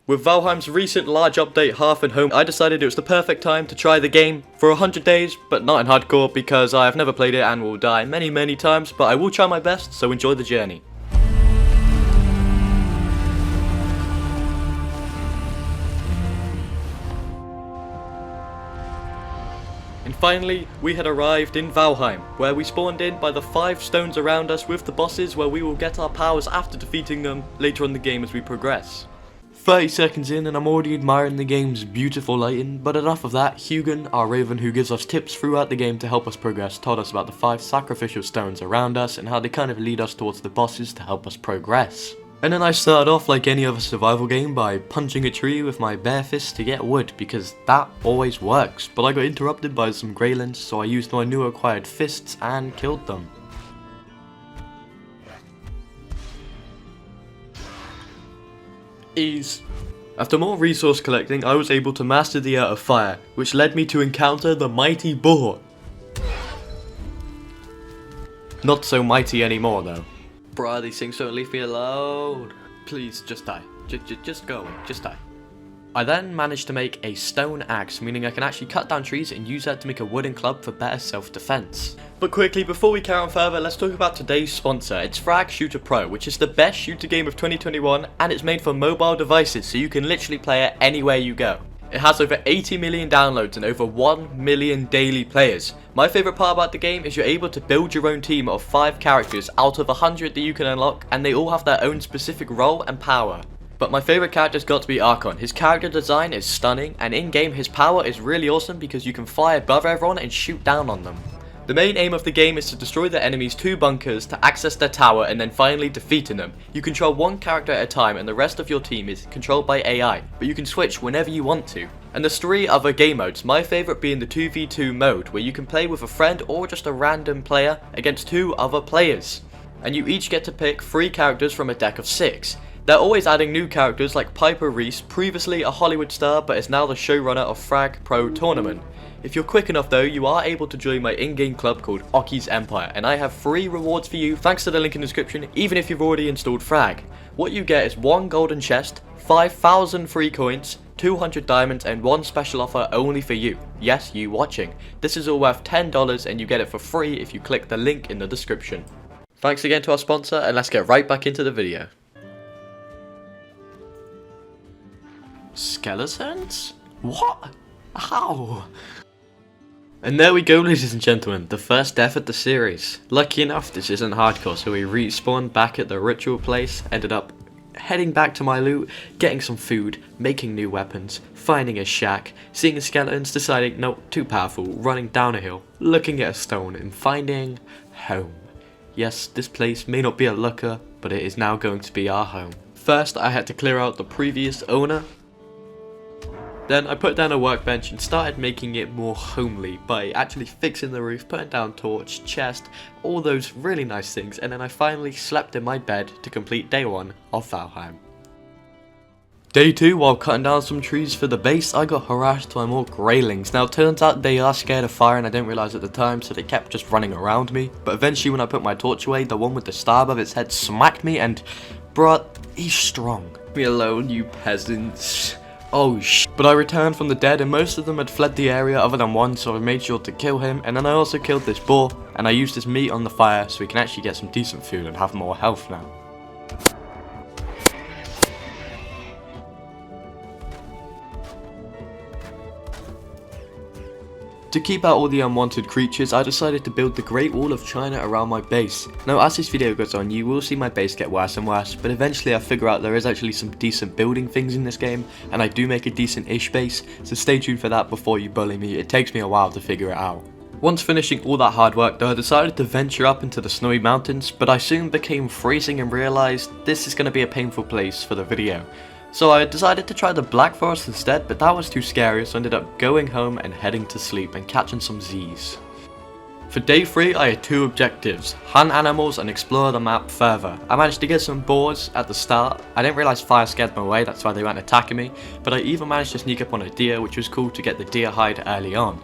With Valheim's recent large update Hearth and Home, I decided it was the perfect time to try the game for 100 days, but not in hardcore because I have never played it and will die many times, but I will try my best, so enjoy the journey. And finally, we had arrived in Valheim, where we spawned in by the 5 stones around us with the bosses, where we will get our powers after defeating them later in the game as we progress. 30 seconds in and I'm already admiring the game's beautiful lighting, but enough of that. Hugin, our raven who gives us tips throughout the game to help us progress, told us about the 5 sacrificial stones around us and how they kind of lead us towards the bosses to help us progress. And then I started off like any other survival game by punching a tree with my bare fist to get wood, because that always works, but I got interrupted by some greylings, so I used my new acquired fists and killed them. Ease. After more resource collecting, I was able to master the art of fire, which led me to encounter the mighty boar. Not so mighty anymore though. Bruh, these things don't leave me alone. Please, just die. Just go away, just die. I then managed to make a stone axe, meaning I can actually cut down trees and use that to make a wooden club for better self-defense. But quickly, before we carry on further, let's talk about today's sponsor. It's Frag Shooter Pro, which is the best shooter game of 2021, and it's made for mobile devices, so you can literally play it anywhere you go. It has over 80 million downloads and over 1 million daily players. My favourite part about the game is you're able to build your own team of 5 characters out of 100 that you can unlock, and they all have their own specific role and power. But my favourite character's got to be Archon. His character design is stunning, and in-game his power is really awesome because you can fly above everyone and shoot down on them. The main aim of the game is to destroy the enemy's 2 bunkers to access their tower and then finally defeating them. You control one character at a time and the rest of your team is controlled by AI, but you can switch whenever you want to. And there's 3 other game modes, my favourite being the 2v2 mode, where you can play with a friend or just a random player against 2 other players. And you each get to pick 3 characters from a deck of 6. They're always adding new characters like Piper Reese, previously a Hollywood star but is now the showrunner of Frag Pro Tournament. If you're quick enough though, you are able to join my in-game club called Oki's Empire, and I have 3 rewards for you thanks to the link in the description, even if you've already installed Frag. What you get is 1 golden chest, 5,000 free coins, 200 diamonds and 1 special offer only for you. Yes, you watching. This is all worth $10 and you get it for free if you click the link in the description. Thanks again to our sponsor, and let's get right back into the video. Skeletons? What? How? And there we go, ladies and gentlemen, the first death of the series. Lucky enough, this isn't hardcore, so we respawned back at the ritual place, ended up heading back to my loot, getting some food, making new weapons, finding a shack, seeing skeletons, deciding no, too powerful, running down a hill, looking at a stone, and finding home. Yes, this place may not be a looker, but it is now going to be our home. First, I had to clear out the previous owner. Then I put down a workbench and started making it more homely by actually fixing the roof, putting down torch, chest, all those really nice things, and then I finally slept in my bed to complete day 1 of Valheim. Day 2, while cutting down some trees for the base, I got harassed by more greylings. Now it turns out they are scared of fire and I didn't realise at the time, so they kept just running around me. But eventually when I put my torch away, the one with the star above its head smacked me and, bruh, he's strong. Leave me alone, you peasants. Oh but I returned from the dead and most of them had fled the area other than one, so I made sure to kill him, and then I also killed this boar and I used his meat on the fire so we can actually get some decent food and have more health now. To keep out all the unwanted creatures, I decided to build the Great Wall of China around my base. Now as this video goes on, you will see my base get worse and worse, but eventually I figure out there is actually some decent building things in this game, and I do make a decent-ish base, so stay tuned for that before you bully me. It takes me a while to figure it out. Once finishing all that hard work though, I decided to venture up into the snowy mountains, but I soon became freezing and realised this is going to be a painful place for the video. So I decided to try the Black Forest instead, but that was too scary, so I ended up going home and heading to sleep and catching some Z's. For day 3 I had 2 objectives, hunt animals and explore the map further. I managed to get some boars at the start. I didn't realise fire scared them away, that's why they weren't attacking me, but I even managed to sneak up on a deer, which was cool to get the deer hide early on.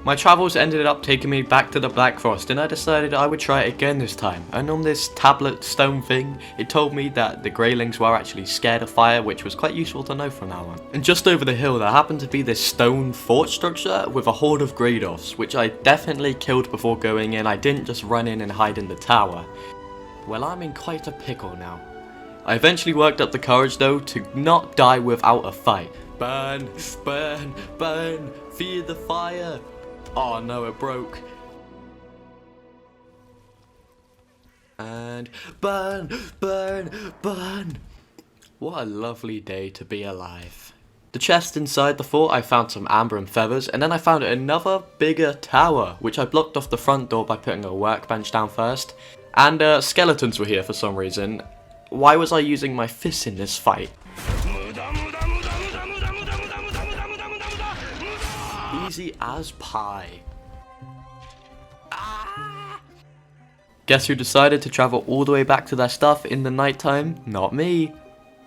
My travels ended up taking me back to the Black Forest, and I decided I would try it again this time. And on this tablet stone thing, it told me that the Greylings were actually scared of fire, which was quite useful to know from now on. And just over the hill there happened to be this stone fort structure with a horde of Grey Dwarfs, which I definitely killed before going in. I didn't just run in and hide in the tower. Well, I'm in quite a pickle now. I eventually worked up the courage though to not die without a fight. Burn, burn, burn, fear the fire. Oh no, it broke. And burn, burn, burn. What a lovely day to be alive. The chest inside the fort, I found some amber and feathers, and then I found another bigger tower, which I blocked off the front door by putting a workbench down first. And skeletons were here for some reason. Why was I using my fists in this fight? Easy as pie. Ah! Guess who decided to travel all the way back to their stuff in the nighttime? Not me.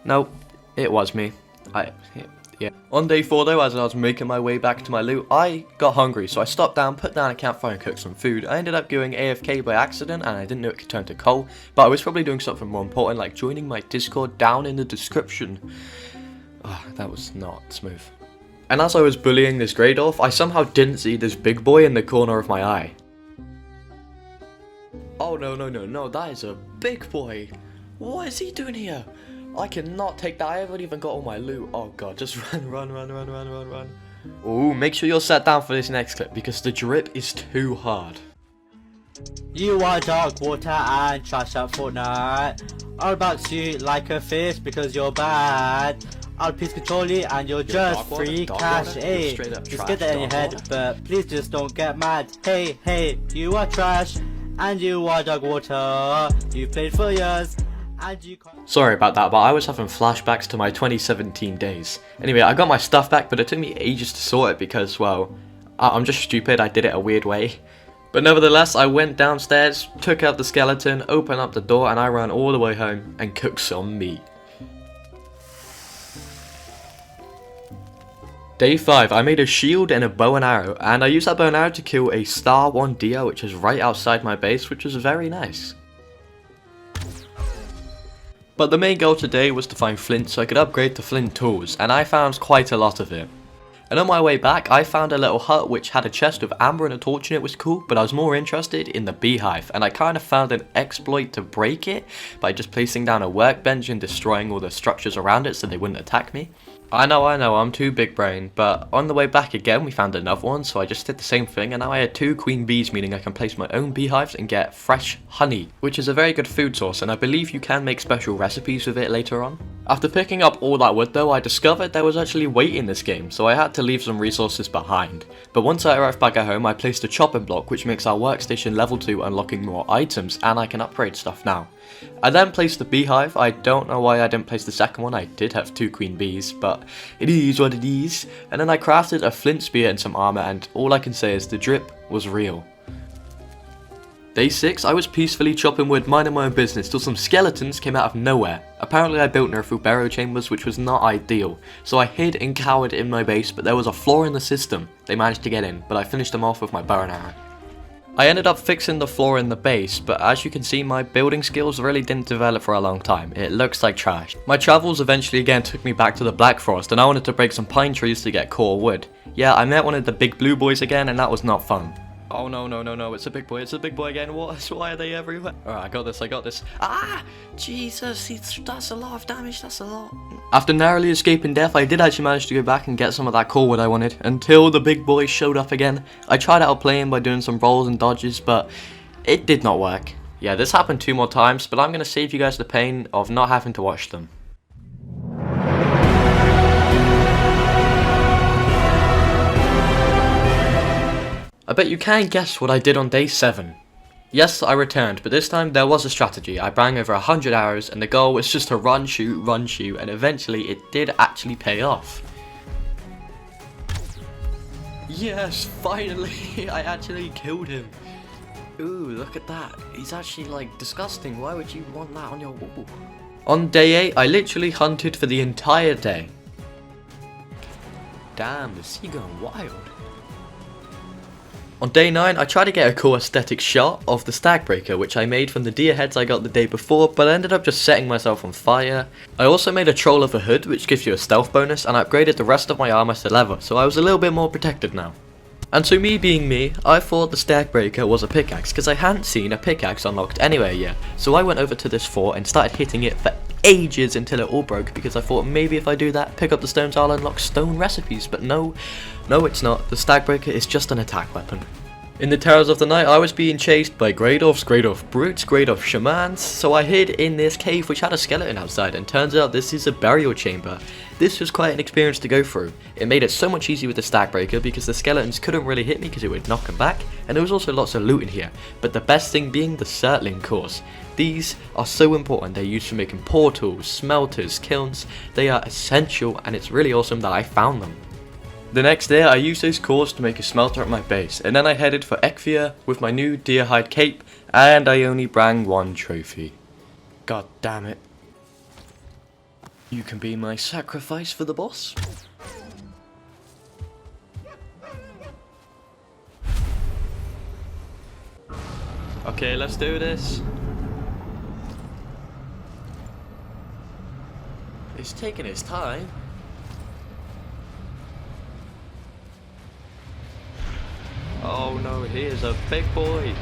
Nope, it was me. Yeah. On day 4 though, as I was making my way back to my loot, I got hungry, so I stopped down, put down a campfire and cooked some food. I ended up going AFK by accident, and I didn't know it could turn to coal, but I was probably doing something more important, like joining my Discord down in the description. Oh, that was not smooth. And as I was bullying this Grey Dwarf, I somehow didn't see this big boy in the corner of my eye. Oh no, that is a big boy. What is he doing here? I cannot take that. I haven't even got all my loot. Oh god, just run. Ooh, make sure you're sat down for this next clip because the drip is too hard. You are dog water and trash at Fortnite. I'll box you like a fish because you're bad. I'll please control you and you're just free cash. Hey, just get that in your head, but please just don't get mad. Hey, you are trash and you are dog water. You've played for years. Sorry about that, but I was having flashbacks to my 2017 days. Anyway, I got my stuff back, but it took me ages to sort it because, well, I'm just stupid, I did it a weird way. But nevertheless, I went downstairs, took out the skeleton, opened up the door, and I ran all the way home and cooked some meat. Day 5, I made a shield and a bow and arrow, and I used that bow and arrow to kill a star 1 deer, which is right outside my base, which was very nice. But the main goal today was to find flint so I could upgrade to flint tools, and I found quite a lot of it. And on my way back, I found a little hut which had a chest with amber and a torch in it. Was cool, but I was more interested in the beehive, and I kind of found an exploit to break it by just placing down a workbench and destroying all the structures around it so they wouldn't attack me. I know, I'm too big brain, but on the way back again we found another one, so I just did the same thing, and now I had 2 queen bees, meaning I can place my own beehives and get fresh honey, which is a very good food source, and I believe you can make special recipes with it later on. After picking up all that wood though, I discovered there was actually weight in this game, so I had to leave some resources behind. But once I arrived back at home, I placed a chopping block, which makes our workstation level 2, unlocking more items, and I can upgrade stuff now. I then placed the beehive. I don't know why I didn't place the second one. I did have 2 queen bees, but it is what it is. And then I crafted a flint spear and some armor, and all I can say is the drip was real. Day 6, I was peacefully chopping wood, minding my own business, till some skeletons came out of nowhere. Apparently I built near through burial chambers, which was not ideal. So I hid and cowered in my base, but there was a flaw in the system. They managed to get in, but I finished them off with my bow and arrow. I ended up fixing the floor in the base, but as you can see, my building skills really didn't develop for a long time. It looks like trash. My travels eventually again took me back to the Black Forest, and I wanted to break some pine trees to get core wood. Yeah, I met one of the big blue boys again, and that was not fun. Oh no, it's a big boy again. Why are they everywhere? Alright, I got this. Ah! Jesus, that's a lot of damage, that's a lot. After narrowly escaping death, I did actually manage to go back and get some of that core wood I wanted, until the big boy showed up again. I tried outplaying by doing some rolls and dodges, but it did not work. Yeah, this happened 2 more times, but I'm going to save you guys the pain of not having to watch them. I bet you can guess what I did on day 7. Yes, I returned, but this time there was a strategy. I banged over 100 arrows, and the goal was just to run, shoot, and eventually it did actually pay off. Yes, finally, I actually killed him. Ooh, look at that. He's actually like disgusting. Why would you want that on your wall? On day 8, I literally hunted for the entire day. Damn, the sea going wild. On day 9, I tried to get a cool aesthetic shot of the stag breaker, which I made from the deer heads I got the day before, but I ended up just setting myself on fire. I also made a troll of a hood, which gives you a stealth bonus, and I upgraded the rest of my armor to leather, so I was a little bit more protected now. And so me being me, I thought the stag breaker was a pickaxe, because I hadn't seen a pickaxe unlocked anywhere yet. So I went over to this fort and started hitting it for ages until it all broke, because I thought maybe if I do that, pick up the stones, I'll unlock stone recipes, but no, it's not. The stag breaker is just an attack weapon. In the terrors of the night, I was being chased by Grey Dwarfs, Grey Dwarf Brutes, Grey Dwarf Shamans, so I hid in this cave which had a skeleton outside, and turns out this is a burial chamber. This was quite an experience to go through. It made it so much easier with the stag breaker because the skeletons couldn't really hit me because it would knock them back, and there was also lots of loot in here, but the best thing being the surtling cores. These are so important. They're used for making portals, smelters, kilns. They are essential, and it's really awesome that I found them. The next day I used those cores to make a smelter at my base, and then I headed for Ekvia with my new deer hide cape, and I only brought one trophy. God damn it. You can be my sacrifice for the boss. Okay, let's do this. It's taking its time. Oh no, he is a big boy.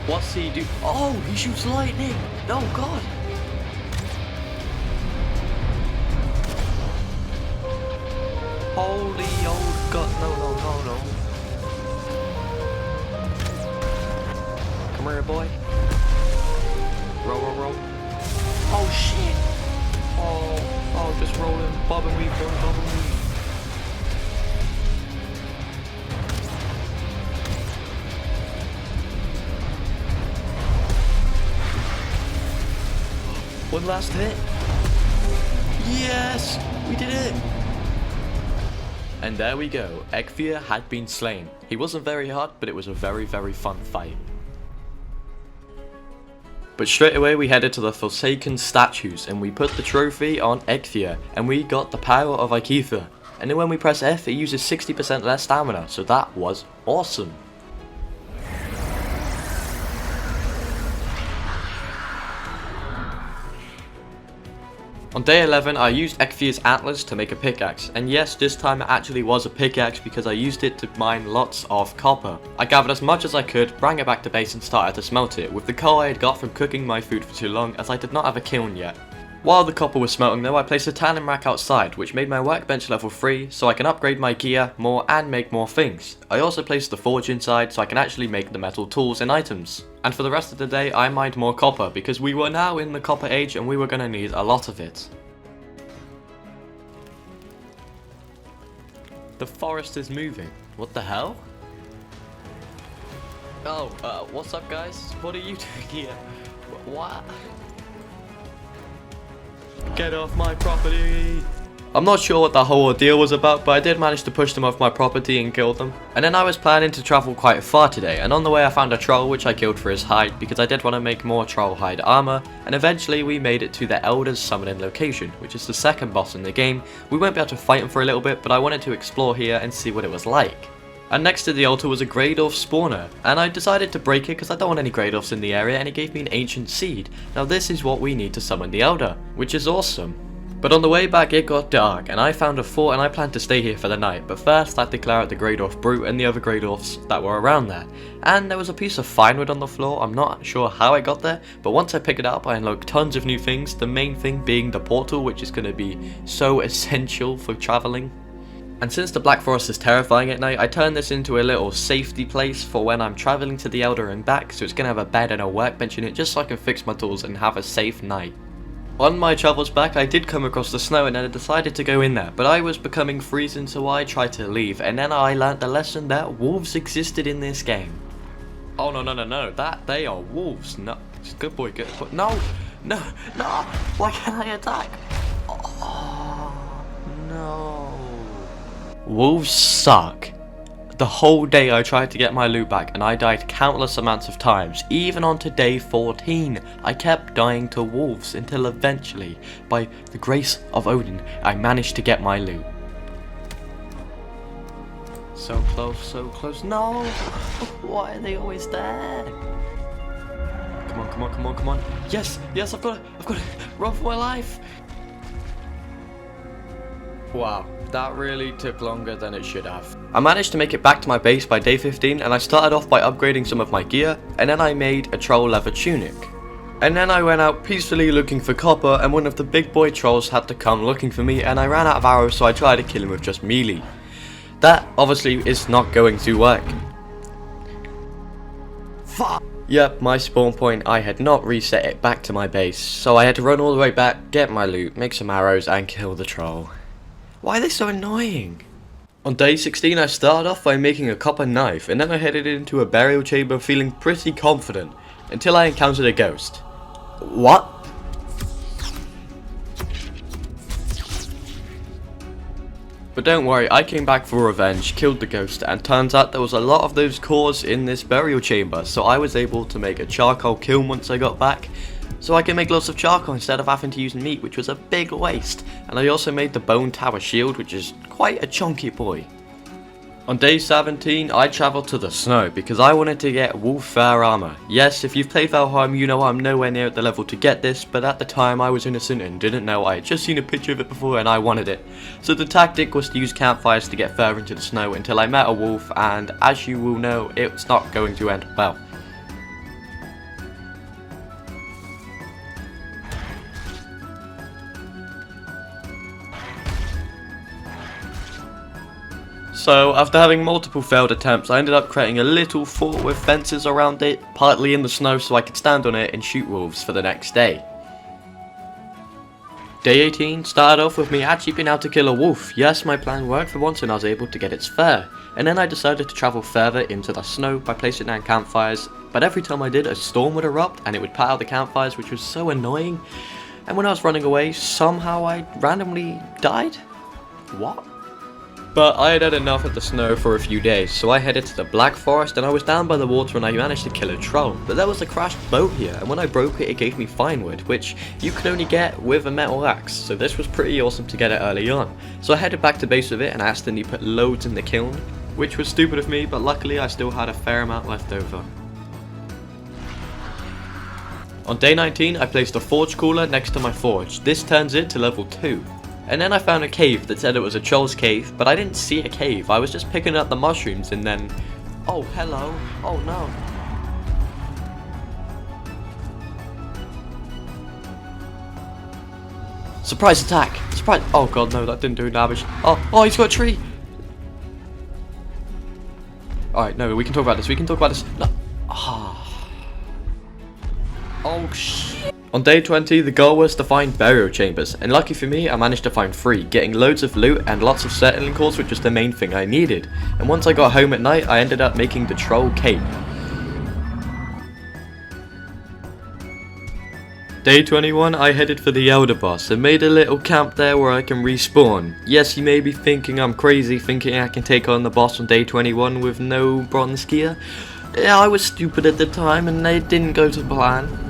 What's he do? Oh, he shoots lightning. Oh god. Holy old god. No. Come here, boy. Roll. Oh shit. Oh, just rolling, bob and weave, bob and weave. One last hit. Yes, we did it. And there we go, Ekvia had been slain. He wasn't very hard, but it was a very, very fun fight. But straight away we headed to the Forsaken statues and we put the trophy on Ekvia and we got the power of Iketha. And then when we press F it uses 60% less stamina, so that was awesome. On day 11 I used Ekvia's antlers to make a pickaxe, and yes, this time it actually was a pickaxe because I used it to mine lots of copper. I gathered as much as I could, brought it back to base and started to smelt it with the coal I had got from cooking my food for too long, as I did not have a kiln yet. While the copper was smelting though, I placed a tanning rack outside, which made my workbench level 3 so I can upgrade my gear more and make more things. I also placed the forge inside so I can actually make the metal tools and items. And for the rest of the day I mined more copper because we were now in the copper age and we were going to need a lot of it. The forest is moving. What the hell? Oh, what's up guys? What are you doing here? What? Get off my property! I'm not sure what that whole ordeal was about, but I did manage to push them off my property and kill them. And then I was planning to travel quite far today, and on the way I found a troll which I killed for his hide because I did want to make more troll hide armor, and eventually we made it to the Elder's summoning location, which is the second boss in the game. We won't be able to fight him for a little bit, but I wanted to explore here and see what it was like. And next to the altar was a Grey Dwarf spawner, and I decided to break it because I don't want any Grey Dwarfs in the area, and it gave me an ancient seed. Now this is what we need to summon the Elder, which is awesome. But on the way back it got dark, and I found a fort and I planned to stay here for the night, but first I had to clear out the Grey Dwarf Brute and the other Grey Dwarfs that were around there. And there was a piece of finewood on the floor. I'm not sure how I got there, but once I picked it up I unlocked tons of new things, the main thing being the portal, which is going to be so essential for travelling. And since the Black Forest is terrifying at night, I turned this into a little safety place for when I'm travelling to the Elder and back, so it's going to have a bed and a workbench in it just so I can fix my tools and have a safe night. On my travels back I did come across the snow and I decided to go in there, but I was becoming freezing so I tried to leave, and then I learnt the lesson that wolves existed in this game. Oh no, that they are wolves. No, good boy, no, why can't I attack? Oh no. Wolves suck. The whole day I tried to get my loot back and I died countless amounts of times. Even on to day 14, I kept dying to wolves until eventually, by the grace of Odin, I managed to get my loot. So close, so close. No! Why are they always there? Come on, come on, come on, come on. Yes, yes, I've got it, I've got it. Run for my life. Wow, that really took longer than it should have. I managed to make it back to my base by day 15, and I started off by upgrading some of my gear, and then I made a troll leather tunic. And then I went out peacefully looking for copper, and one of the big boy trolls had to come looking for me, and I ran out of arrows, so I tried to kill him with just melee. That obviously is not going to work. Fuck! Yep, my spawn point, I had not reset it back to my base, so I had to run all the way back, get my loot, make some arrows, and kill the troll. Why are they so annoying? On day 16 I started off by making a copper knife, and then I headed into a burial chamber feeling pretty confident, until I encountered a ghost. What? But don't worry, I came back for revenge, killed the ghost, and turns out there was a lot of those cores in this burial chamber, so I was able to make a charcoal kiln once I got back, so I can make lots of charcoal instead of having to use meat, which was a big waste. And I also made the bone tower shield, which is quite a chunky boy. On day 17, I travelled to the snow because I wanted to get wolf fur armor. Yes, if you've played Valheim, you know I'm nowhere near at the level to get this, but at the time I was innocent and didn't know. I had just seen a picture of it before and I wanted it. So the tactic was to use campfires to get fur into the snow until I met a wolf, and as you will know, it's not going to end well. So, after having multiple failed attempts, I ended up creating a little fort with fences around it, partly in the snow so I could stand on it and shoot wolves for the next day. Day 18 started off with me actually being able to kill a wolf. Yes, my plan worked for once and I was able to get its fur. And then I decided to travel further into the snow by placing down campfires, but every time I did, a storm would erupt and it would put out the campfires, which was so annoying. And when I was running away, somehow I randomly died? What? But I had had enough of the snow for a few days, so I headed to the Black Forest and I was down by the water and I managed to kill a troll. But there was a crashed boat here, and when I broke it, it gave me fine wood, which you can only get with a metal axe, so this was pretty awesome to get it early on. So I headed back to base with it and I accidentally put loads in the kiln, which was stupid of me, but luckily I still had a fair amount left over. On day 19, I placed a forge cooler next to my forge. This turns it to level 2. And then I found a cave that said it was a troll's cave, but I didn't see a cave. I was just picking up the mushrooms and then... Oh, hello. Oh, no. Surprise attack. Surprise. Oh, God, no, that didn't do damage. Oh, he's got a tree. Alright, no, we can talk about this. We can talk about this. No. Oh, shit. On day 20, the goal was to find burial chambers, and lucky for me, I managed to find 3, getting loads of loot and lots of settling cores, which was the main thing I needed. And once I got home at night, I ended up making the troll cape. Day 21, I headed for the Elder Boss and made a little camp there where I can respawn. Yes, you may be thinking I'm crazy, thinking I can take on the boss on day 21 with no bronze gear. Yeah, I was stupid at the time and it didn't go to plan.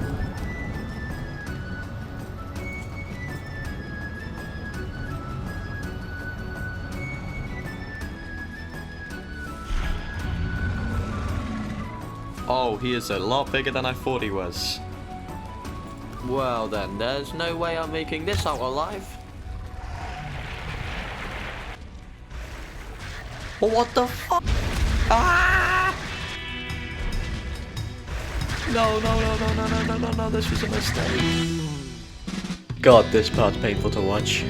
Oh, he is a lot bigger than I thought he was. Well then, there's no way I'm making this out alive. What the fuck? Ah! No, this was a mistake. God, this part's painful to watch.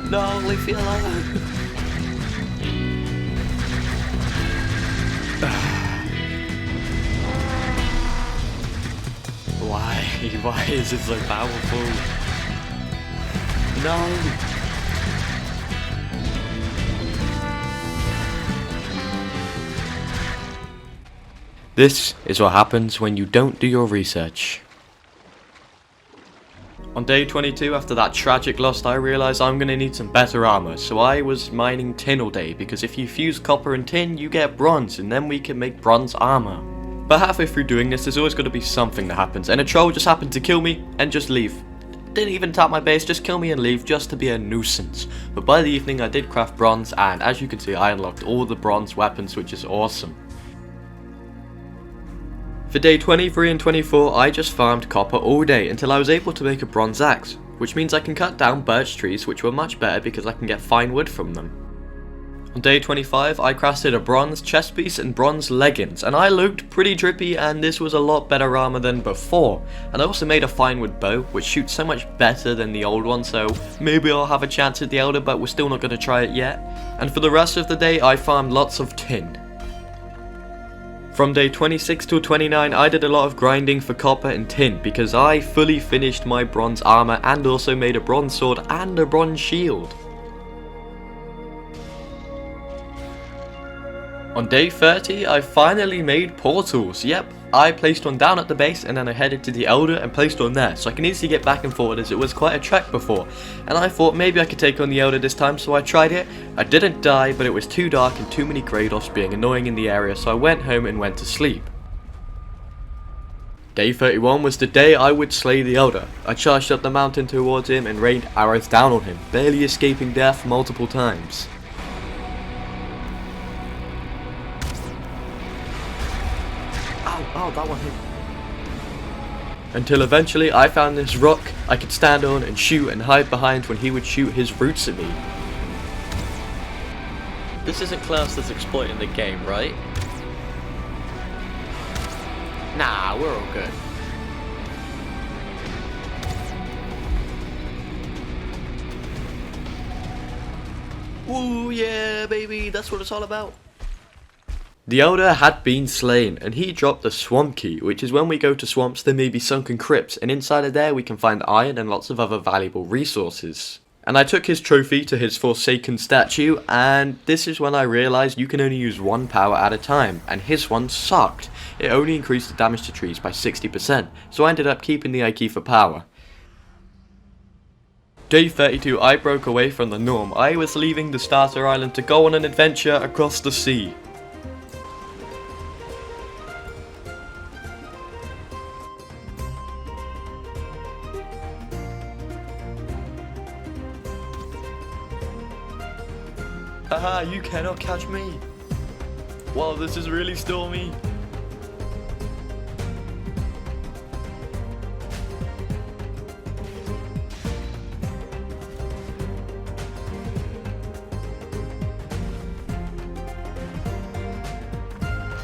No, leave me alone. Why is it so powerful? No. This is what happens when you don't do your research. On day 22, after that tragic loss, I realised I'm going to need some better armour, so I was mining tin all day, because if you fuse copper and tin, you get bronze, and then we can make bronze armour. But halfway through doing this, there's always going to be something that happens, and a troll just happened to kill me and just leave. Didn't even tap my base, just kill me and leave just to be a nuisance. But by the evening I did craft bronze, and as you can see I unlocked all the bronze weapons, which is awesome. For day 23 and 24 I just farmed copper all day until I was able to make a bronze axe, which means I can cut down birch trees, which were much better because I can get fine wood from them. On day 25 I crafted a bronze chest piece and bronze leggings, and I looked pretty drippy, and this was a lot better armor than before. And I also made a fine wood bow which shoots so much better than the old one, so maybe I'll have a chance at the elder, but we're still not going to try it yet. And for the rest of the day I farmed lots of tin. From day 26 till 29 I did a lot of grinding for copper and tin because I fully finished my bronze armor and also made a bronze sword and a bronze shield. On day 30 I finally made portals. Yep, I placed one down at the base and then I headed to the elder and placed one there, so I can easily get back and forward as it was quite a trek before. And I thought maybe I could take on the elder this time, so I tried it. I didn't die, but it was too dark and too many Grados being annoying in the area, so I went home and went to sleep. Day 31 was the day I would slay the elder. I charged up the mountain towards him and rained arrows down on him, barely escaping death multiple times. Oh, that one hit. Until eventually I found this rock I could stand on and shoot and hide behind when he would shoot his roots at me. This isn't classed as exploiting the game, right? Nah, we're all good. Ooh yeah, baby, that's what it's all about. The elder had been slain, and he dropped the swamp key, which is when we go to swamps there may be sunken crypts, and inside of there we can find iron and lots of other valuable resources. And I took his trophy to his forsaken statue, and this is when I realised you can only use one power at a time, and his one sucked. It only increased the damage to trees by 60%, so I ended up keeping the key for power. Day 32 I broke away from the norm. I was leaving the starter island to go on an adventure across the sea. Haha, you cannot catch me. Wow, this is really stormy.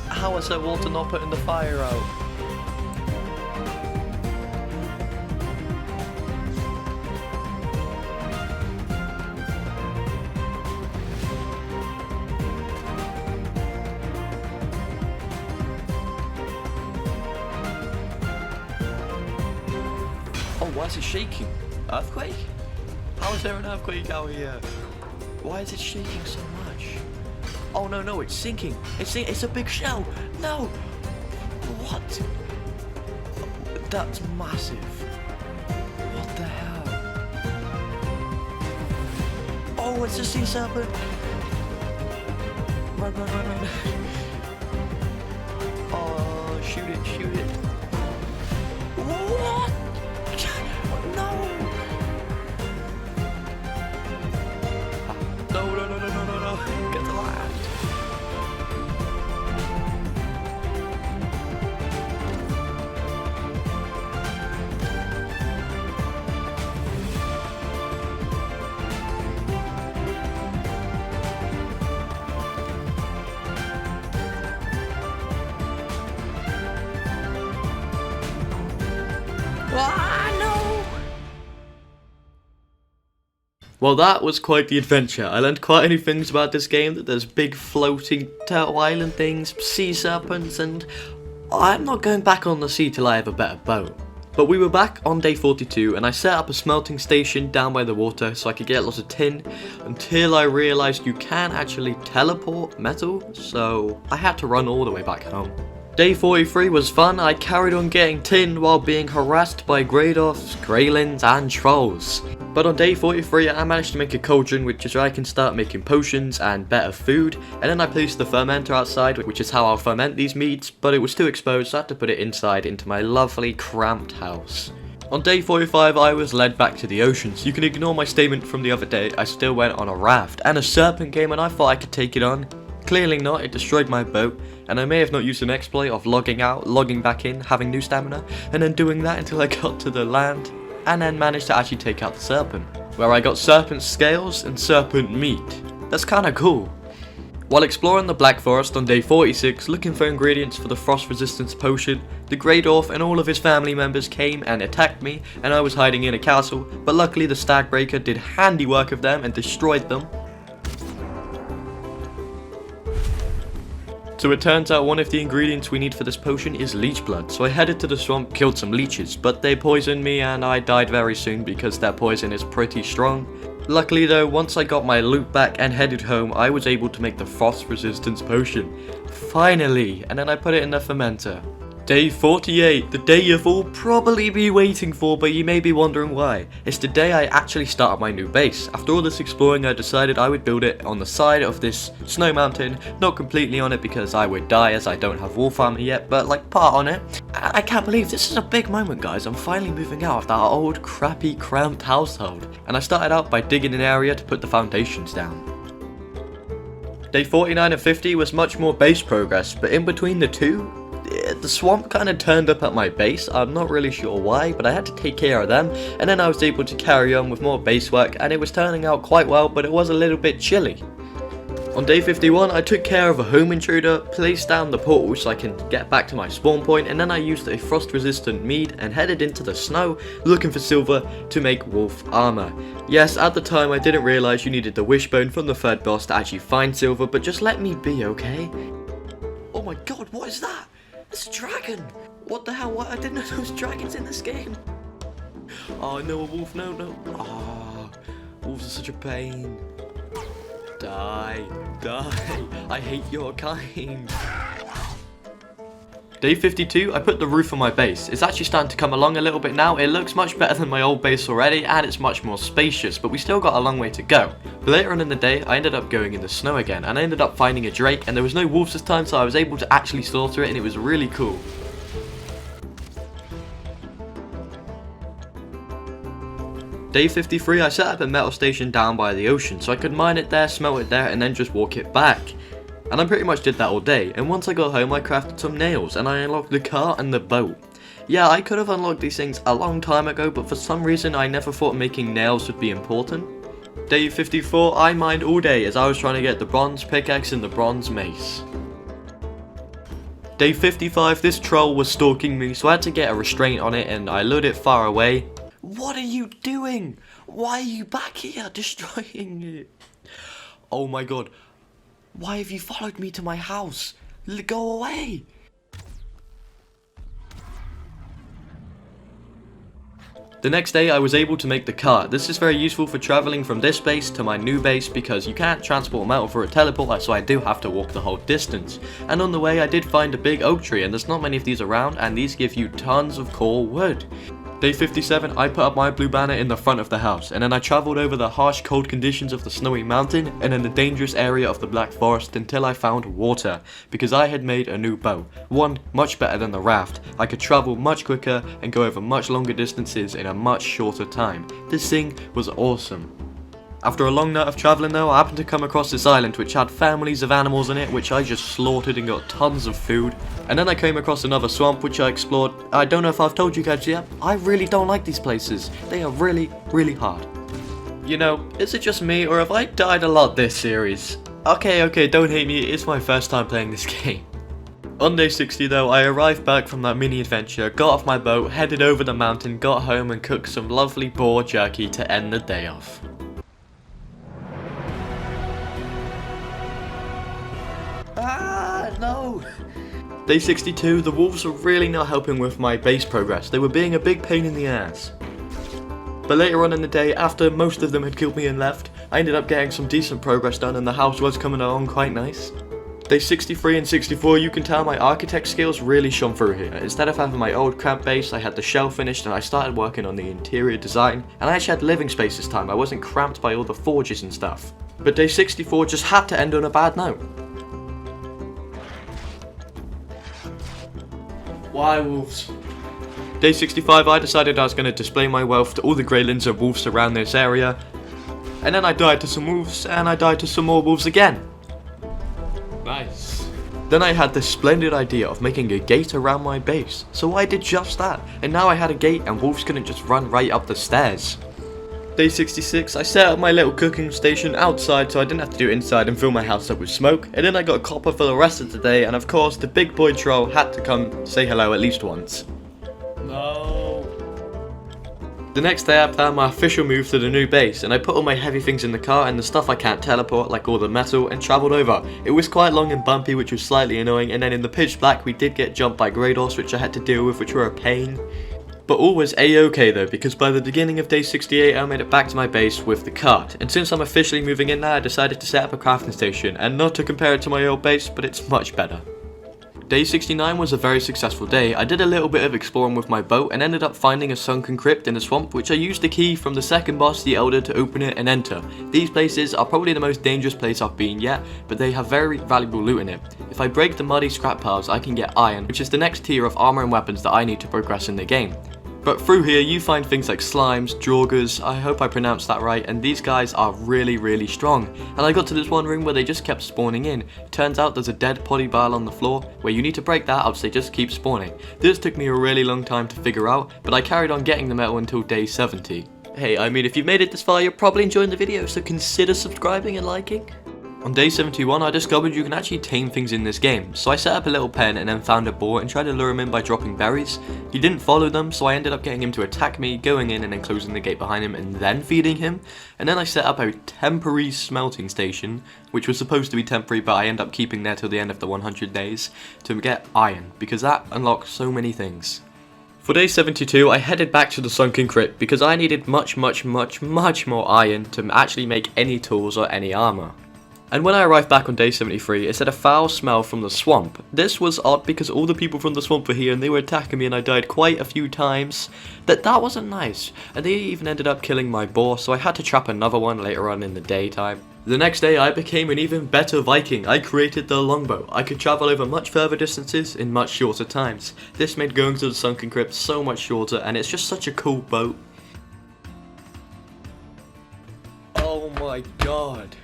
How is that water not putting the fire out? Oh, why is it shaking? Earthquake? How is there an earthquake out here? Why is it shaking so much? Oh no, it's sinking. It's a big shell. No! What? That's massive. What the hell? Oh, it's a sea serpent. Run. Oh, shoot it. What? No! No. Get to land. Ah, no! Well, that was quite the adventure. I learned quite a few things about this game, that there's big floating turtle island things, sea serpents, and I'm not going back on the sea till I have a better boat. But we were back on day 42 and I set up a smelting station down by the water so I could get lots of tin, until I realised you can actually teleport metal, so I had to run all the way back home. Day 43 was fun. I carried on getting tin while being harassed by Grados, Greylins and Trolls. But on day 43 I managed to make a cauldron, which is where I can start making potions and better food, and then I placed the fermenter outside, which is how I'll ferment these meats, but it was too exposed so I had to put it inside into my lovely cramped house. On day 45 I was led back to the oceans. You can ignore my statement from the other day, I still went on a raft, and a serpent came and I thought I could take it on. Clearly not, it destroyed my boat, and I may have not used an exploit of logging out, logging back in, having new stamina, and then doing that until I got to the land, and then managed to actually take out the serpent, where I got serpent scales and serpent meat. That's kinda cool. While exploring the Black Forest on day 46, looking for ingredients for the frost resistance potion, the Grey Dwarf and all of his family members came and attacked me, and I was hiding in a castle, but luckily the Stagbreaker did handiwork of them and destroyed them. So it turns out one of the ingredients we need for this potion is leech blood, so I headed to the swamp, killed some leeches, but they poisoned me and I died very soon because their poison is pretty strong. Luckily though, once I got my loot back and headed home, I was able to make the frost resistance potion. Finally! And then I put it in the fermenter. Day 48, the day you've all probably been waiting for, but you may be wondering why. It's the day I actually started my new base. After all this exploring, I decided I would build it on the side of this snow mountain, not completely on it because I would die as I don't have wolf armor yet, but like part on it. I can't believe this is a big moment, guys. I'm finally moving out of that old crappy cramped household. And I started out by digging an area to put the foundations down. Day 49 and 50 was much more base progress, but in between the two, the swamp kind of turned up at my base. I'm not really sure why, but I had to take care of them, and then I was able to carry on with more base work, and it was turning out quite well, but it was a little bit chilly. On day 51, I took care of a home intruder, placed down the portal so I can get back to my spawn point, and then I used a frost-resistant mead and headed into the snow looking for silver to make wolf armor. Yes, at the time I didn't realize you needed the wishbone from the third boss to actually find silver, but just let me be, okay? Oh my god, what is that? It's a dragon! What the hell? What? I didn't know there was dragons in this game. Oh no, a wolf, no. Oh, wolves are such a pain. Die. I hate your kind. Day 52, I put the roof on my base. It's actually starting to come along a little bit now. It looks much better than my old base already, and it's much more spacious, but we still got a long way to go. But later on in the day, I ended up going in the snow again, and I ended up finding a drake, and there was no wolves this time, so I was able to actually slaughter it, and it was really cool. Day 53, I set up a metal station down by the ocean, so I could mine it there, smelt it there, and then just walk it back. And I pretty much did that all day, and once I got home I crafted some nails, and I unlocked the car and the boat. Yeah, I could have unlocked these things a long time ago, but for some reason I never thought making nails would be important. Day 54, I mined all day as I was trying to get the bronze pickaxe and the bronze mace. Day 55, this troll was stalking me, so I had to get a restraint on it and I lured it far away. What are you doing? Why are you back here destroying it? Oh my god. Why have you followed me to my house? Go away! The next day I was able to make the cart. This is very useful for travelling from this base to my new base because you can't transport metal for a teleporter, so I do have to walk the whole distance. And on the way I did find a big oak tree, and there's not many of these around, and these give you tons of core wood. Day 57, I put up my blue banner in the front of the house, and then I travelled over the harsh cold conditions of the snowy mountain and in the dangerous area of the Black Forest until I found water, because I had made a new bow, one much better than the raft. I could travel much quicker and go over much longer distances in a much shorter time. This thing was awesome. After a long night of travelling though, I happened to come across this island which had families of animals in it, which I just slaughtered and got tons of food. And then I came across another swamp which I explored. I don't know if I've told you guys yet, I really don't like these places. They are really, really hard. You know, is it just me or have I died a lot this series? Okay, don't hate me, it's my first time playing this game. On day 60 though, I arrived back from that mini adventure, got off my boat, headed over the mountain, got home and cooked some lovely boar jerky to end the day off. No! Day 62, the wolves were really not helping with my base progress. They were being a big pain in the ass. But later on in the day, after most of them had killed me and left, I ended up getting some decent progress done and the house was coming along quite nice. Day 63 and 64, you can tell my architect skills really shone through here. Instead of having my old cramped base, I had the shell finished and I started working on the interior design. And I actually had living space this time, I wasn't cramped by all the forges and stuff. But day 64 just had to end on a bad note. Why wolves? Day 65, I decided I was going to display my wealth to all the greylands and wolves around this area. And then I died to some wolves, and I died to some more wolves again. Nice. Then I had this splendid idea of making a gate around my base, so I did just that, and now I had a gate and wolves couldn't just run right up the stairs. Day 66, I set up my little cooking station outside so I didn't have to do it inside and fill my house up with smoke, and then I got copper for the rest of the day, and of course the big boy troll had to come say hello at least once. No. The next day I planned my official move to the new base, and I put all my heavy things in the car and the stuff I can't teleport, like all the metal, and travelled over. It was quite long and bumpy, which was slightly annoying, and then in the pitch black we did get jumped by Grados, which I had to deal with, which were a pain. But all was a-okay though, because by the beginning of day 68 I made it back to my base with the cart, and since I'm officially moving in now I decided to set up a crafting station, and not to compare it to my old base, but it's much better. Day 69 was a very successful day. I did a little bit of exploring with my boat and ended up finding a sunken crypt in the swamp, which I used the key from the second boss, the Elder, to open it and enter. These places are probably the most dangerous place I've been yet, but they have very valuable loot in it. If I break the muddy scrap piles, I can get iron, which is the next tier of armor and weapons that I need to progress in the game. But through here you find things like slimes, jorgers, I hope I pronounced that right, and these guys are really strong. And I got to this one room where they just kept spawning in. Turns out there's a dead polybile on the floor where you need to break that else they just keep spawning. This took me a really long time to figure out, but I carried on getting the metal until day 70. Hey, I mean if you've made it this far you're probably enjoying the video, so consider subscribing and liking. On day 71 I discovered you can actually tame things in this game, so I set up a little pen and then found a boar and tried to lure him in by dropping berries. He didn't follow them, so I ended up getting him to attack me, going in and then closing the gate behind him and then feeding him. And then I set up a temporary smelting station, which was supposed to be temporary but I ended up keeping there till the end of the 100 days, to get iron, because that unlocks so many things. For day 72 I headed back to the sunken crypt because I needed much more iron to actually make any tools or any armor. And when I arrived back on day 73, it said a foul smell from the swamp. This was odd because all the people from the swamp were here and they were attacking me and I died quite a few times. That wasn't nice. And they even ended up killing my boar, so I had to trap another one later on in the daytime. The next day I became an even better Viking. I created the longbow. I could travel over much further distances in much shorter times. This made going to the sunken crypt so much shorter, and it's just such a cool boat. Oh my god.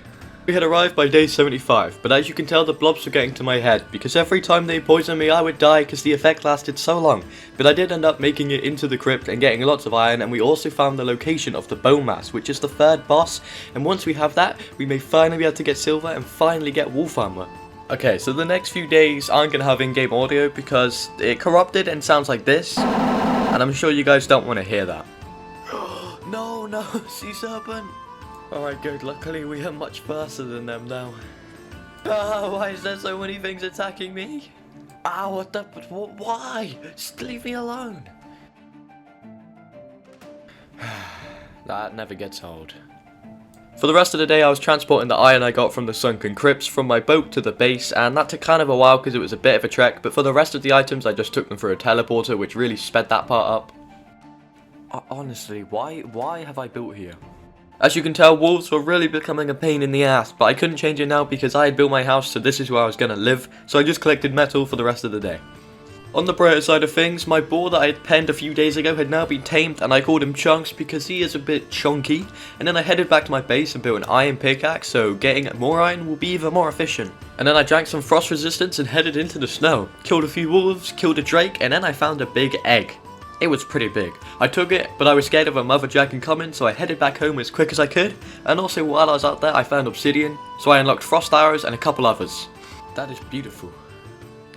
We had arrived by day 75, but as you can tell the blobs were getting to my head, because every time they poisoned me I would die because the effect lasted so long. But I did end up making it into the crypt and getting lots of iron, and we also found the location of the bone mass, which is the third boss, and once we have that, we may finally be able to get silver and finally get wolf armor. Okay, so the next few days aren't going to have in-game audio because it corrupted and sounds like this, and I'm sure you guys don't want to hear that. No, sea serpent! Alright good, luckily we are much faster than them now. Why is there so many things attacking me? What the, why? Just leave me alone. That never gets old. For the rest of the day I was transporting the iron I got from the sunken crypts from my boat to the base, and that took kind of a while because it was a bit of a trek, but for the rest of the items I just took them through a teleporter, which really sped that part up. Honestly, why have I built here? As you can tell, wolves were really becoming a pain in the ass, but I couldn't change it now because I had built my house, so this is where I was going to live, so I just collected metal for the rest of the day. On the brighter side of things, my boar that I had penned a few days ago had now been tamed, and I called him Chunks because he is a bit chunky, and then I headed back to my base and built an iron pickaxe, so getting more iron will be even more efficient. And then I drank some frost resistance and headed into the snow, killed a few wolves, killed a drake, and then I found a big egg. It was pretty big. I took it, but I was scared of a mother dragon coming, so I headed back home as quick as I could, and also while I was out there I found obsidian, so I unlocked frost arrows and a couple others. That is beautiful.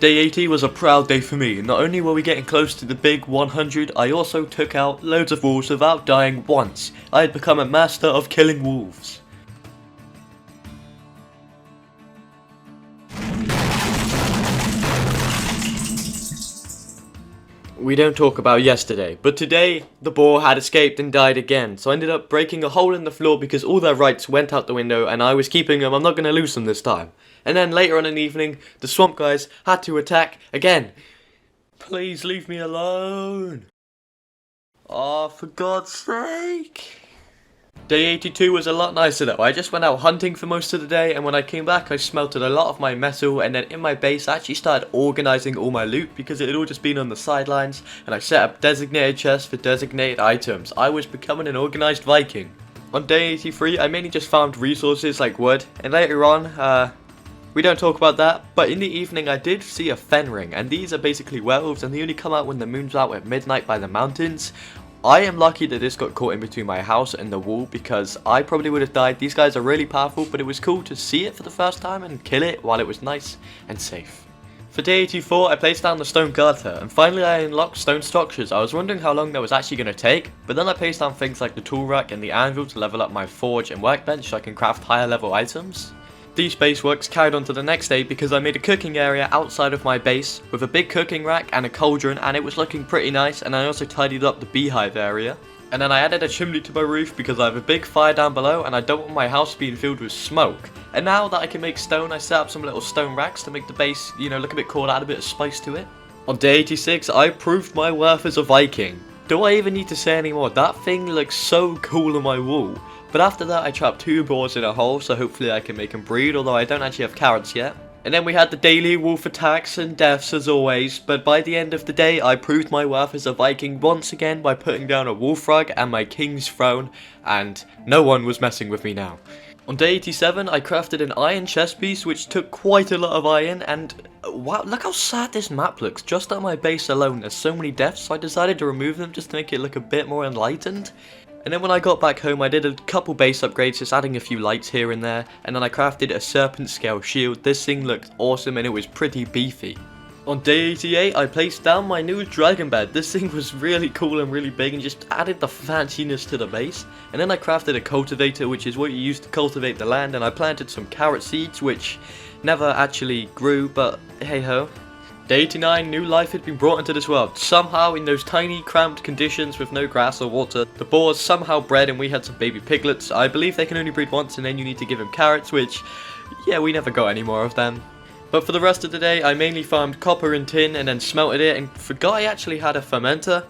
Day 80 was a proud day for me. Not only were we getting close to the big 100, I also took out loads of wolves without dying once. I had become a master of killing wolves. We don't talk about yesterday, but today, the boar had escaped and died again, so I ended up breaking a hole in the floor because all their rights went out the window and I was keeping them. I'm not going to lose them this time. And then later on in the evening, the swamp guys had to attack again. Please leave me alone. Oh, for God's sake. Day 82 was a lot nicer though. I just went out hunting for most of the day, and when I came back I smelted a lot of my metal, and then in my base I actually started organising all my loot because it had all just been on the sidelines, and I set up designated chests for designated items. I was becoming an organised Viking. On day 83 I mainly just farmed resources like wood, and later on, we don't talk about that, but in the evening I did see a fen ring, and these are basically werewolves, and they only come out when the moon's out at midnight by the mountains. I am lucky that this got caught in between my house and the wall because I probably would have died. These guys are really powerful, but it was cool to see it for the first time and kill it while it was nice and safe. For day 84 I placed down the stone garter, and finally I unlocked stone structures. I was wondering how long that was actually going to take, but then I placed down things like the tool rack and the anvil to level up my forge and workbench so I can craft higher level items. These base works carried on to the next day because I made a cooking area outside of my base with a big cooking rack and a cauldron, and it was looking pretty nice, and I also tidied up the beehive area. And then I added a chimney to my roof because I have a big fire down below and I don't want my house being filled with smoke. And now that I can make stone, I set up some little stone racks to make the base, look a bit cool, add a bit of spice to it. On day 86 I proved my worth as a Viking. Do I even need to say any more? That thing looks so cool on my wall. But after that I trapped 2 boars in a hole, so hopefully I can make them breed, although I don't actually have carrots yet. And then we had the daily wolf attacks and deaths as always, but by the end of the day I proved my worth as a Viking once again by putting down a wolf rug and my king's throne, and no one was messing with me now. On day 87 I crafted an iron chest piece which took quite a lot of iron, and wow, look how sad this map looks. Just at my base alone there's so many deaths, so I decided to remove them just to make it look a bit more enlightened. And then when I got back home I did a couple base upgrades, just adding a few lights here and there, and then I crafted a serpent scale shield. This thing looked awesome and it was pretty beefy. On day 88 I placed down my new dragon bed. This thing was really cool and really big and just added the fanciness to the base. And then I crafted a cultivator, which is what you use to cultivate the land, and I planted some carrot seeds which never actually grew, but hey ho. Day 89, new life had been brought into this world. Somehow, in those tiny, cramped conditions with no grass or water, the boars somehow bred and we had some baby piglets. I believe they can only breed once and then you need to give them carrots, which, yeah, we never got any more of them. But for the rest of the day, I mainly farmed copper and tin and then smelted it, and forgot I actually had a fermenter.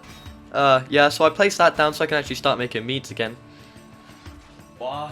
Yeah, so I placed that down so I can actually start making meats again. Why?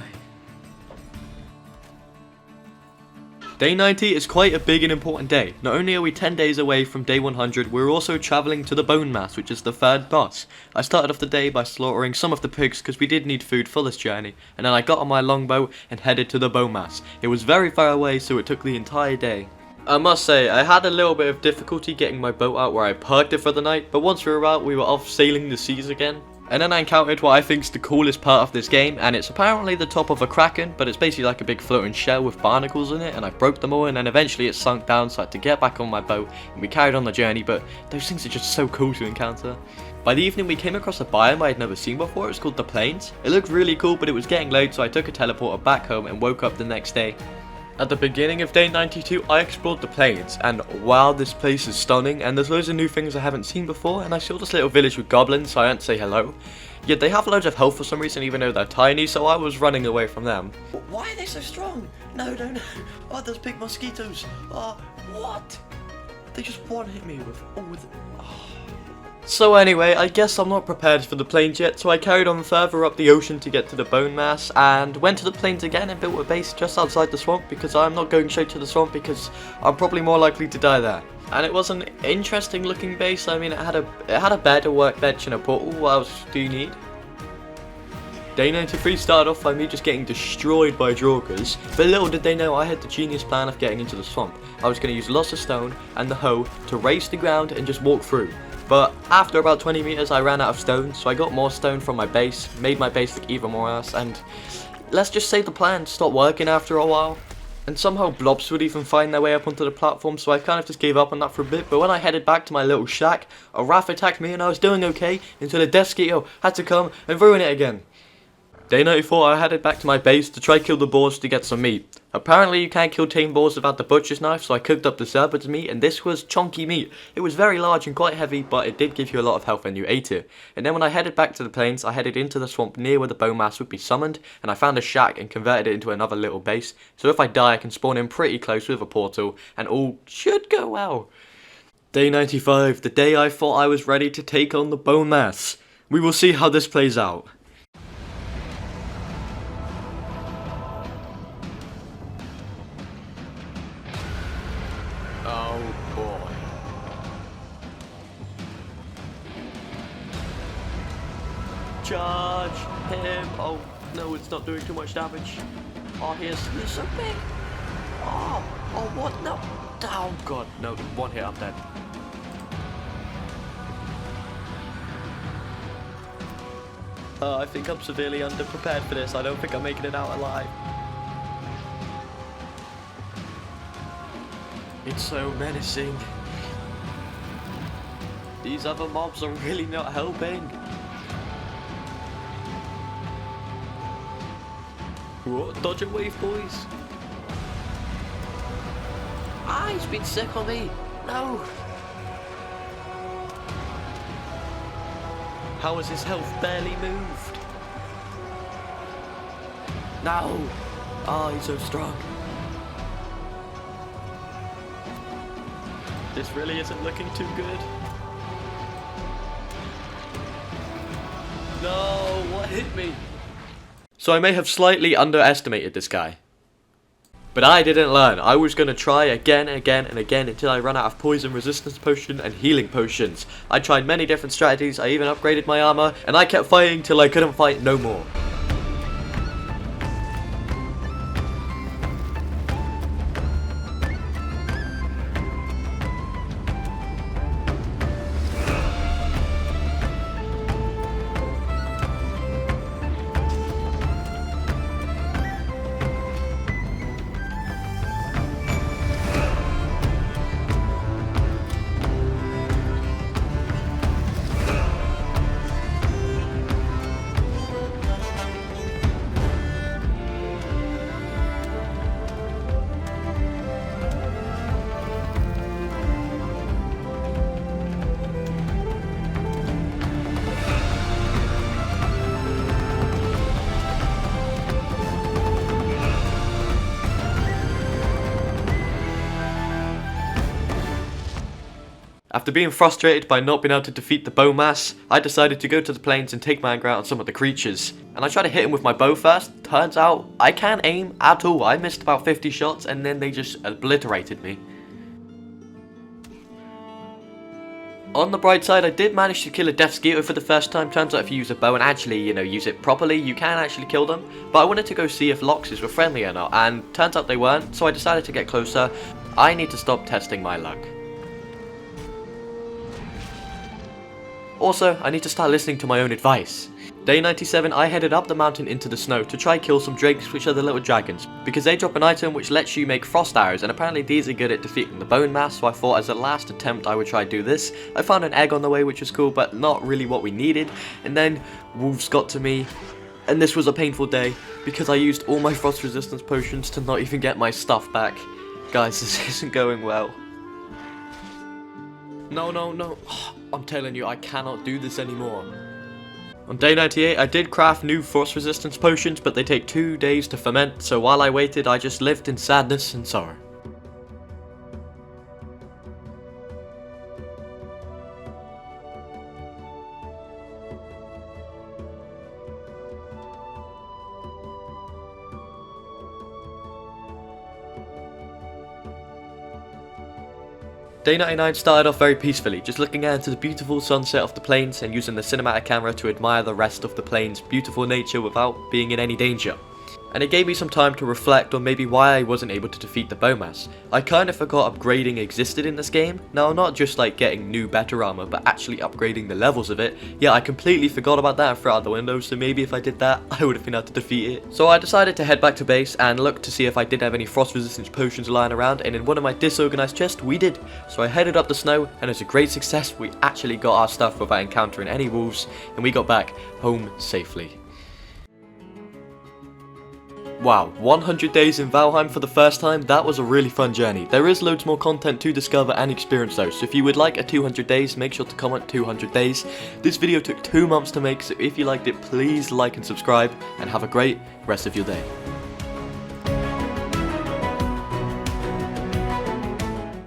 Day 90 is quite a big and important day. Not only are we 10 days away from day 100, we're also travelling to the Bone Mass, which is the third boss. I started off the day by slaughtering some of the pigs because we did need food for this journey, and then I got on my longbow and headed to the Bone Mass. It was very far away, so it took the entire day. I must say, I had a little bit of difficulty getting my boat out where I parked it for the night, but once we were out, we were off sailing the seas again. And then I encountered what I think is the coolest part of this game, and it's apparently the top of a kraken, but it's basically like a big floating shell with barnacles in it, and I broke them all, and then eventually it sunk down, so I had to get back on my boat, and we carried on the journey, but those things are just so cool to encounter. By the evening we came across a biome I had never seen before. It was called the Plains. It looked really cool, but it was getting late, so I took a teleporter back home and woke up the next day. At the beginning of day 92, I explored the plains, and wow, this place is stunning, and there's loads of new things I haven't seen before, and I saw this little village with goblins, so I went to say hello. Yet they have loads of health for some reason, even though they're tiny, so I was running away from them. Why are they so strong? No, no, no. Oh, there's big mosquitoes. Oh, what? They just one-hit me with all the... Oh. So anyway, I guess I'm not prepared for the plains yet, so I carried on further up the ocean to get to the Bone Mass, and went to the plains again and built a base just outside the swamp, because I'm not going straight to the swamp because I'm probably more likely to die there. And it was an interesting looking base. I mean, it had a bed, a workbench, and a portal. What else do you need? Day 93 started off by me just getting destroyed by Draugrs, but little did they know I had the genius plan of getting into the swamp. I was going to use lots of stone and the hoe to raise the ground and just walk through. But after about 20 meters I ran out of stone, so I got more stone from my base, made my base look even more ass, and let's just say the plan stopped working after a while. And somehow blobs would even find their way up onto the platform, so I kind of just gave up on that for a bit. But when I headed back to my little shack, a wrath attacked me and I was doing okay until a Death Skeeto had to come and ruin it again. Day 94, I headed back to my base to try kill the boars to get some meat. Apparently you can't kill tame boars without the butcher's knife, so I cooked up the serpent's meat, and this was chunky meat. It was very large and quite heavy, but it did give you a lot of health when you ate it. And then when I headed back to the plains, I headed into the swamp near where the bone mass would be summoned, and I found a shack and converted it into another little base, so if I die I can spawn in pretty close with a portal, and all should go well. Day 95, the day I thought I was ready to take on the bone mass. We will see how this plays out. Oh boy. Charge him. Oh no, it's not doing too much damage. Oh, he's so big. Oh, what? No. Oh god, no, one hit, I'm dead. I think I'm severely underprepared for this. I don't think I'm making it out alive. It's so menacing. These other mobs are really not helping. Whoa, dodge and wave, boys. Ah, he's been sick on me. No. How has his health barely moved? No. Oh, he's so strong. This really isn't looking too good. No, what hit me? So I may have slightly underestimated this guy. But I didn't learn. I was going to try again and again and again until I ran out of poison resistance potion and healing potions. I tried many different strategies, I even upgraded my armor, and I kept fighting till I couldn't fight no more. After being frustrated by not being able to defeat the bone mass, I decided to go to the plains and take my anger out on some of the creatures. And I tried to hit him with my bow first. Turns out, I can't aim at all. I missed about 50 shots and then they just obliterated me. On the bright side, I did manage to kill a death skeeter for the first time. Turns out if you use a bow and actually, use it properly, you can actually kill them. But I wanted to go see if loxes were friendly or not, and turns out they weren't, so I decided to get closer. I need to stop testing my luck. Also, I need to start listening to my own advice. Day 97, I headed up the mountain into the snow to try kill some drakes, which are the little dragons, because they drop an item which lets you make frost arrows, and apparently these are good at defeating the bone mass, so I thought as a last attempt I would try do this. I found an egg on the way, which was cool, but not really what we needed, and then wolves got to me, and this was a painful day, because I used all my frost resistance potions to not even get my stuff back. Guys, this isn't going well. No. I'm telling you, I cannot do this anymore. On day 98, I did craft new frost resistance potions, but they take 2 days to ferment, so while I waited, I just lived in sadness and sorrow. Day 99 started off very peacefully, just looking out into the beautiful sunset of the plains and using the cinematic camera to admire the rest of the plains' beautiful nature without being in any danger. And it gave me some time to reflect on maybe why I wasn't able to defeat the bone mass. I kind of forgot upgrading existed in this game. Now, not just like getting new better armor, but actually upgrading the levels of it. Yeah, I completely forgot about that and threw out the window, so maybe if I did that, I would have been able to defeat it. So I decided to head back to base and look to see if I did have any frost resistance potions lying around, and in one of my disorganized chests, we did. So I headed up the snow, and it was a great success. We actually got our stuff without encountering any wolves, and we got back home safely. Wow, 100 days in Valheim for the first time, that was a really fun journey. There is loads more content to discover and experience though, so if you would like a 200 days, make sure to comment 200 days. This video took 2 months to make, so if you liked it, please like and subscribe, and have a great rest of your day.